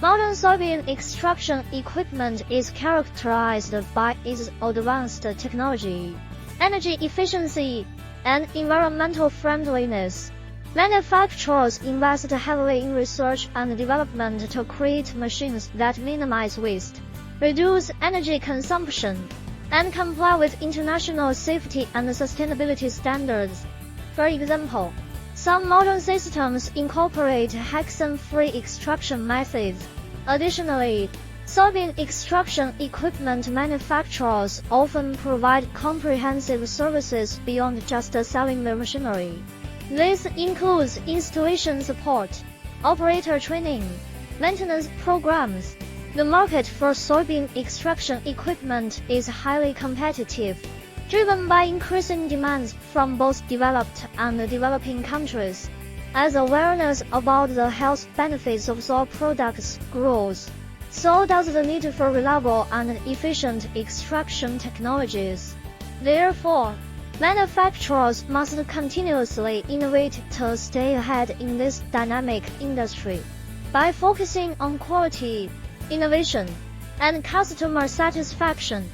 Modern soybean extraction equipment is characterized by its advanced technology, energy efficiency, and environmental friendliness. Manufacturers invest heavily in research and development to create machines that minimize waste, reduce energy consumption, and comply with international safety and sustainability standards. For example, some modern systems incorporate hexane-free extraction methods. Additionally, soybean extraction equipment manufacturers often provide comprehensive services beyond just selling the machinery. This includes installation support, operator training, maintenance programs. The market for soybean extraction equipment is highly competitive, driven by increasing demands from both developed and developing countries. As awareness about the health benefits of soy products grows, so does the need for reliable and efficient extraction technologies. Therefore, manufacturers must continuously innovate to stay ahead in this dynamic industry. By focusing on quality, innovation, and customer satisfaction,